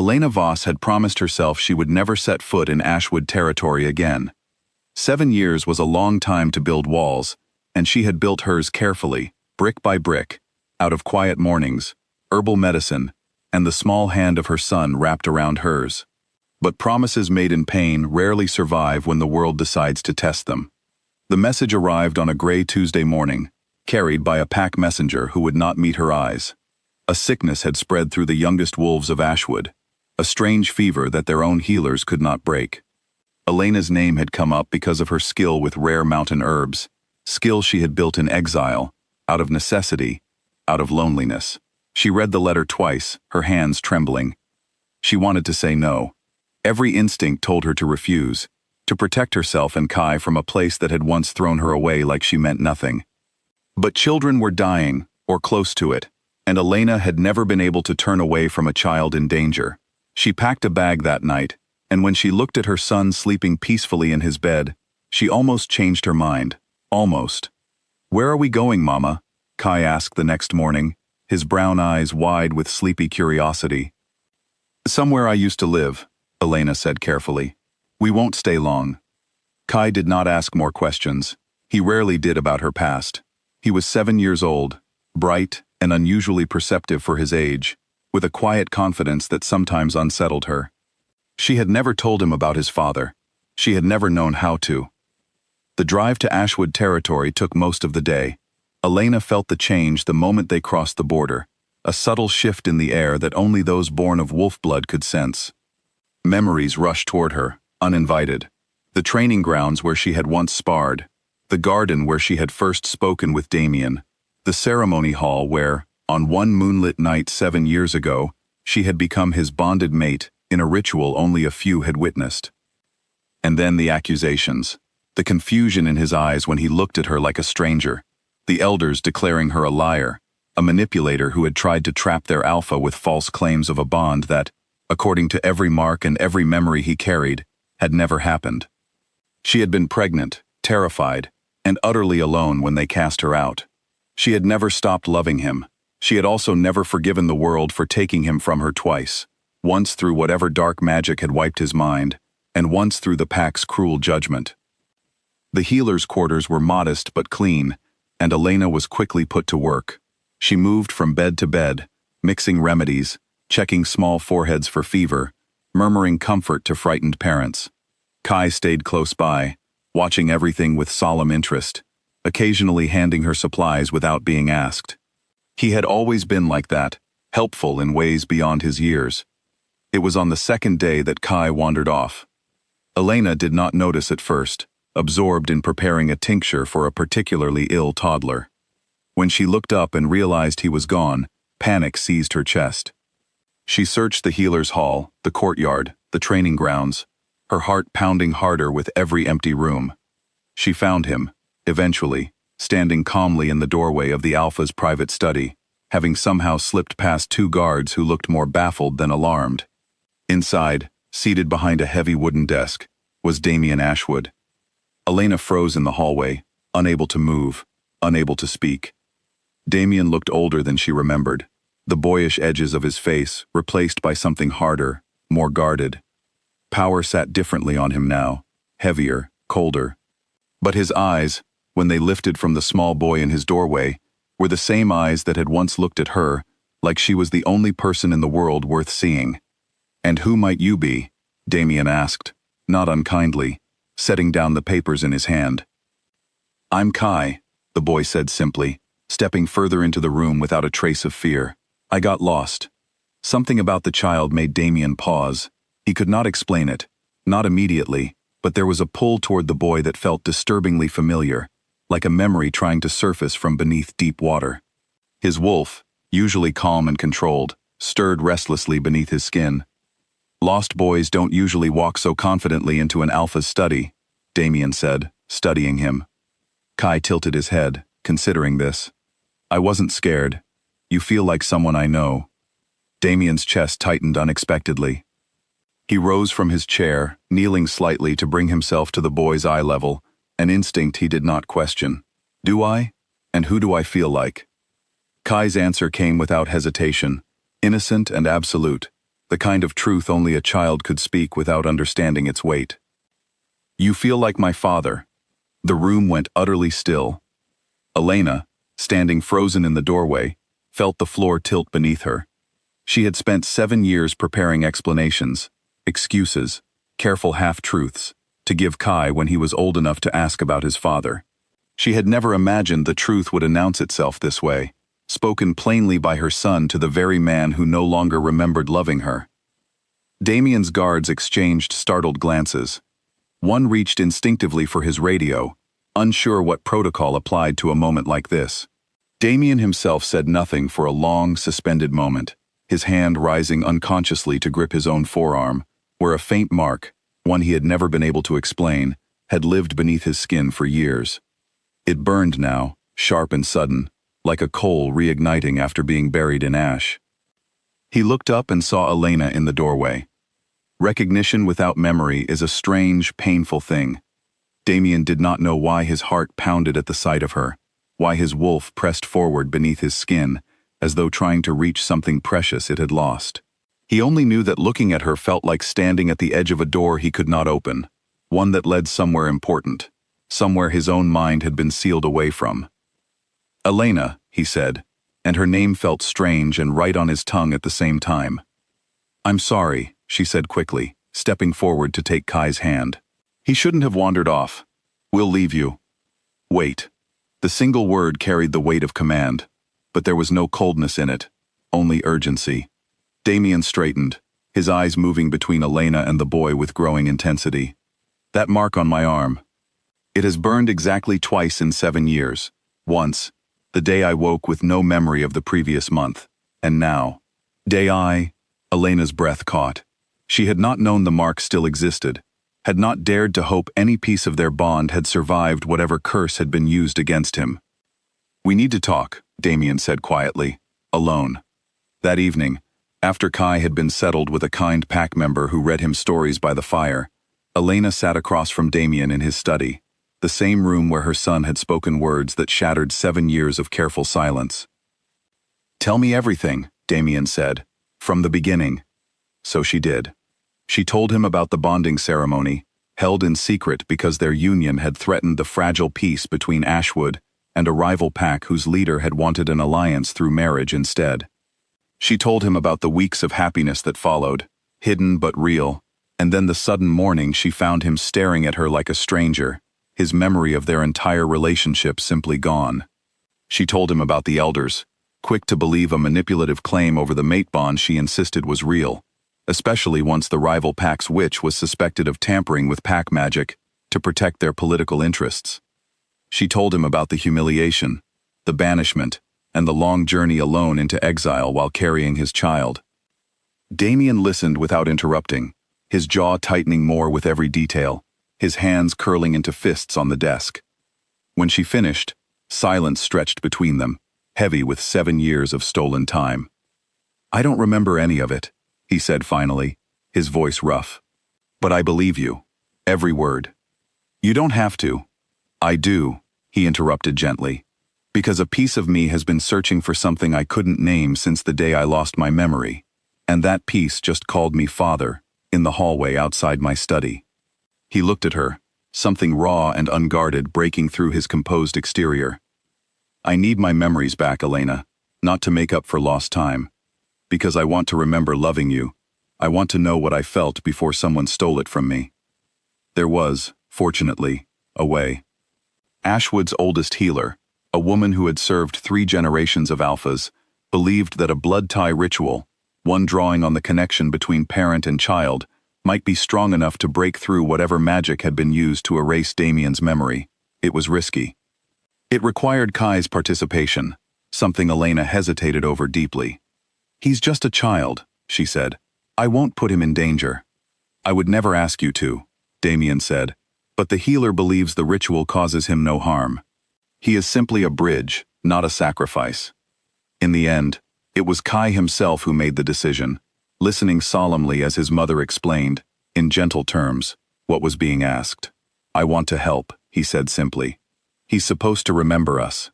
Elena Voss had promised herself she would never set foot in Ashwood territory again. 7 years was a long time to build walls, and she had built hers carefully, brick by brick, out of quiet mornings, herbal medicine, and the small hand of her son wrapped around hers. But promises made in pain rarely survive when the world decides to test them. The message arrived on a gray Tuesday morning, carried by a pack messenger who would not meet her eyes. A sickness had spread through the youngest wolves of Ashwood, a strange fever that their own healers could not break. Elena's name had come up because of her skill with rare mountain herbs, skill she had built in exile, out of necessity, out of loneliness. She read the letter twice, her hands trembling. She wanted to say no. Every instinct told her to refuse, to protect herself and Kai from a place that had once thrown her away like she meant nothing. But children were dying, or close to it, and Elena had never been able to turn away from a child in danger. She packed a bag that night, and when she looked at her son sleeping peacefully in his bed, she almost changed her mind. Almost. "Where are we going, Mama?" Kai asked the next morning, his brown eyes wide with sleepy curiosity. "Somewhere I used to live," Elena said carefully. "We won't stay long." Kai did not ask more questions. He rarely did about her past. He was 7 years old, bright and unusually perceptive for his age, with a quiet confidence that sometimes unsettled her. She had never told him about his father. She had never known how to. The drive to Ashwood territory took most of the day. Elena felt the change the moment they crossed the border, a subtle shift in the air that only those born of wolf blood could sense. Memories rushed toward her, uninvited. The training grounds where she had once sparred, the garden where she had first spoken with Damien, the ceremony hall where, on one moonlit night 7 years ago, she had become his bonded mate in a ritual only a few had witnessed. And then the accusations, the confusion in his eyes when he looked at her like a stranger, the elders declaring her a liar, a manipulator who had tried to trap their alpha with false claims of a bond that, according to every mark and every memory he carried, had never happened. She had been pregnant, terrified, and utterly alone when they cast her out. She had never stopped loving him. She had also never forgiven the world for taking him from her twice, once through whatever dark magic had wiped his mind, and once through the pack's cruel judgment. The healer's quarters were modest but clean, and Elena was quickly put to work. She moved from bed to bed, mixing remedies, checking small foreheads for fever, murmuring comfort to frightened parents. Kai stayed close by, watching everything with solemn interest, occasionally handing her supplies without being asked. He had always been like that, helpful in ways beyond his years. It was on the second day that Kai wandered off. Elena did not notice at first, absorbed in preparing a tincture for a particularly ill toddler. When she looked up and realized he was gone, panic seized her chest. She searched the healer's hall, the courtyard, the training grounds, her heart pounding harder with every empty room. She found him, eventually, standing calmly in the doorway of the Alpha's private study, having somehow slipped past 2 guards who looked more baffled than alarmed. Inside, seated behind a heavy wooden desk, was Damien Ashwood. Elena froze in the hallway, unable to move, unable to speak. Damien looked older than she remembered, the boyish edges of his face replaced by something harder, more guarded. Power sat differently on him now, heavier, colder. But his eyes, when they lifted from the small boy in his doorway, were the same eyes that had once looked at her, like she was the only person in the world worth seeing. "And who might you be?" Damien asked, not unkindly, setting down the papers in his hand. "I'm Kai," the boy said simply, stepping further into the room without a trace of fear. "I got lost." Something about the child made Damien pause. He could not explain it, not immediately, but there was a pull toward the boy that felt disturbingly familiar, like a memory trying to surface from beneath deep water. His wolf, usually calm and controlled, stirred restlessly beneath his skin. "Lost boys don't usually walk so confidently into an alpha's study," Damien said, studying him. Kai tilted his head, considering this. "I wasn't scared. You feel like someone I know." Damien's chest tightened unexpectedly. He rose from his chair, kneeling slightly to bring himself to the boy's eye level, an instinct he did not question. "Do I? And who do I feel like?" Kai's answer came without hesitation, innocent and absolute. the kind of truth only a child could speak without understanding its weight. "You feel like my father." The room went utterly still. Elena, standing frozen in the doorway, felt the floor tilt beneath her. She had spent 7 years preparing explanations, excuses, careful half-truths, to give Kai when he was old enough to ask about his father. She had never imagined the truth would announce itself this way, spoken plainly by her son to the very man who no longer remembered loving her. Damien's guards exchanged startled glances. One reached instinctively for his radio, unsure what protocol applied to a moment like this. Damien himself said nothing for a long, suspended moment, his hand rising unconsciously to grip his own forearm, where a faint mark, one he had never been able to explain, had lived beneath his skin for years. It burned now, sharp and sudden, like a coal reigniting after being buried in ash. He looked up and saw Elena in the doorway. Recognition without memory is a strange, painful thing. Damien did not know why his heart pounded at the sight of her, why his wolf pressed forward beneath his skin, as though trying to reach something precious it had lost. He only knew that looking at her felt like standing at the edge of a door he could not open, one that led somewhere important, somewhere his own mind had been sealed away from. "Elena," he said, and her name felt strange and right on his tongue at the same time. "I'm sorry," she said quickly, stepping forward to take Kai's hand. He shouldn't have wandered off. "We'll leave you." "Wait." The single word carried the weight of command, but there was no coldness in it, only urgency. Damien straightened, his eyes moving between Elena and the boy with growing intensity. "That mark on my arm. It has burned exactly twice in 7 years. Once, the day I woke with no memory of the previous month, and now, Elena's breath caught. She had not known the mark still existed, had not dared to hope any piece of their bond had survived whatever curse had been used against him. "We need to talk," Damien said quietly, alone. That evening, after Kai had been settled with a kind pack member who read him stories by the fire, Elena sat across from Damien in his study, the same room where her son had spoken words that shattered 7 years of careful silence. "Tell me everything," Damien said, "from the beginning." So she did. She told him about the bonding ceremony, held in secret because their union had threatened the fragile peace between Ashwood and a rival pack whose leader had wanted an alliance through marriage instead. She told him about the weeks of happiness that followed, hidden but real, and then the sudden morning she found him staring at her like a stranger, his memory of their entire relationship simply gone. She told him about the elders, quick to believe a manipulative claim over the mate bond she insisted was real, especially once the rival pack's witch was suspected of tampering with pack magic to protect their political interests. She told him about the humiliation, the banishment, and the long journey alone into exile while carrying his child. Damien listened without interrupting, his jaw tightening more with every detail, his hands curling into fists on the desk. When she finished, silence stretched between them, heavy with 7 years of stolen time. "I don't remember any of it," he said finally, his voice rough. "But I believe you. Every word." "You don't have to." "I do," he interrupted gently, "because a piece of me has been searching for something I couldn't name since the day I lost my memory, and that piece just called me father, in the hallway outside my study." He looked at her, something raw and unguarded breaking through his composed exterior. "I need my memories back, Elena, not to make up for lost time. Because I want to remember loving you. I want to know what I felt before someone stole it from me." There was, fortunately, a way. Ashwood's oldest healer, a woman who had served 3 generations of alphas, believed that a blood tie ritual, one drawing on the connection between parent and child, might be strong enough to break through whatever magic had been used to erase Damien's memory. It was risky. It required Kai's participation, something Elena hesitated over deeply. "He's just a child," she said. "I won't put him in danger." "I would never ask you to," Damien said, "but the healer believes the ritual causes him no harm. He is simply a bridge, not a sacrifice." In the end, it was Kai himself who made the decision, listening solemnly as his mother explained, in gentle terms, what was being asked. "I want to help," he said simply. "He's supposed to remember us."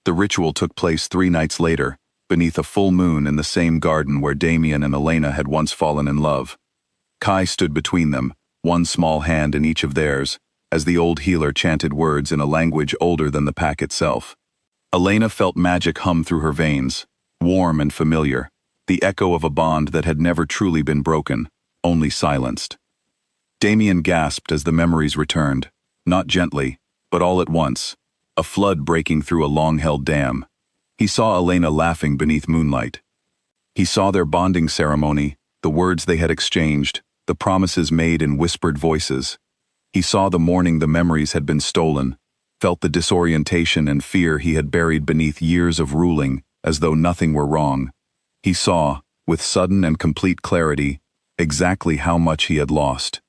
The ritual took place 3 nights later, beneath a full moon in the same garden where Damien and Elena had once fallen in love. Kai stood between them, one small hand in each of theirs, as the old healer chanted words in a language older than the pack itself. Elena felt magic hum through her veins, warm and familiar, the echo of a bond that had never truly been broken, only silenced. Damien gasped as the memories returned, not gently, but all at once, a flood breaking through a long-held dam. He saw Elena laughing beneath moonlight. He saw their bonding ceremony, the words they had exchanged, the promises made in whispered voices. He saw the morning the memories had been stolen, felt the disorientation and fear he had buried beneath years of ruling, as though nothing were wrong. He saw, with sudden and complete clarity, exactly how much he had lost.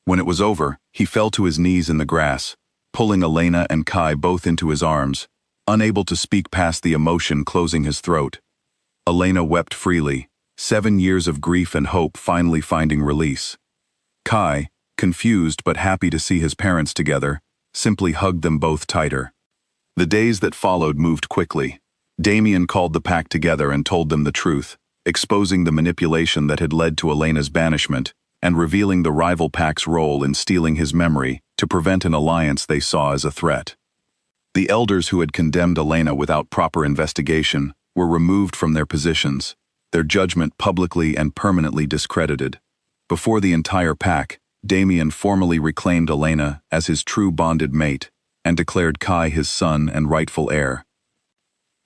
When it was over, he fell to his knees in the grass, pulling Elena and Kai both into his arms, unable to speak past the emotion closing his throat. Elena wept freely, 7 years of grief and hope finally finding release. Kai, confused but happy to see his parents together, simply hugged them both tighter. The days that followed moved quickly. Damien called the pack together and told them the truth, exposing the manipulation that had led to Elena's banishment, and revealing the rival pack's role in stealing his memory to prevent an alliance they saw as a threat. The elders who had condemned Elena without proper investigation were removed from their positions, their judgment publicly and permanently discredited. Before the entire pack, Damien formally reclaimed Elena as his true bonded mate and declared Kai his son and rightful heir.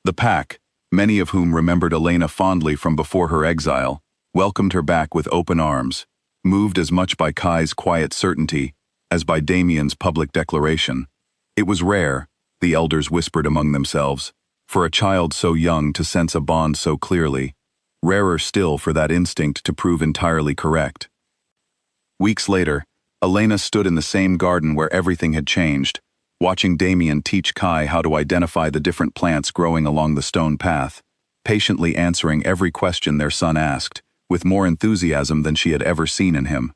The pack, many of whom remembered Elena fondly from before her exile, welcomed her back with open arms, moved as much by Kai's quiet certainty as by Damien's public declaration. It was rare, the elders whispered among themselves, for a child so young to sense a bond so clearly, rarer still for that instinct to prove entirely correct. Weeks later, Elena stood in the same garden where everything had changed, watching Damien teach Kai how to identify the different plants growing along the stone path, patiently answering every question their son asked, with more enthusiasm than she had ever seen in him.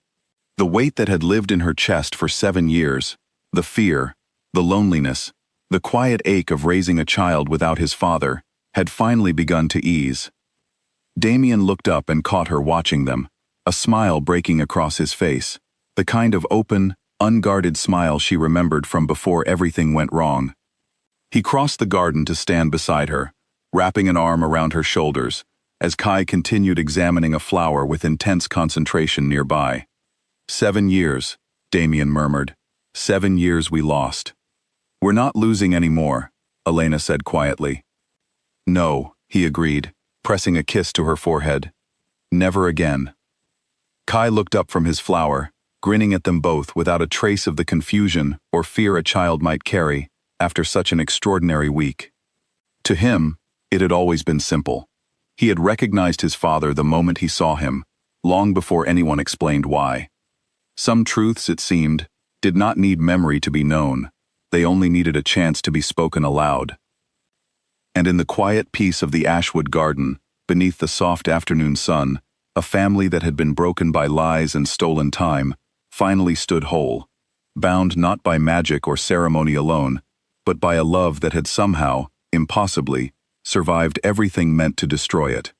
The weight that had lived in her chest for 7 years, the fear, the loneliness, the quiet ache of raising a child without his father, had finally begun to ease. Damien looked up and caught her watching them, a smile breaking across his face, the kind of open, unguarded smile she remembered from before everything went wrong. He crossed the garden to stand beside her, wrapping an arm around her shoulders, as Kai continued examining a flower with intense concentration nearby. 7 years, Damien murmured. 7 years we lost. We're not losing any more, Elena said quietly. No, he agreed, pressing a kiss to her forehead. Never again. Kai looked up from his flower, grinning at them both without a trace of the confusion or fear a child might carry after such an extraordinary week. To him, it had always been simple. He had recognized his father the moment he saw him, long before anyone explained why. Some truths, it seemed, did not need memory to be known. They only needed a chance to be spoken aloud. And in the quiet peace of the Ashwood garden, beneath the soft afternoon sun, a family that had been broken by lies and stolen time finally stood whole, bound not by magic or ceremony alone, but by a love that had somehow, impossibly, survived everything meant to destroy it.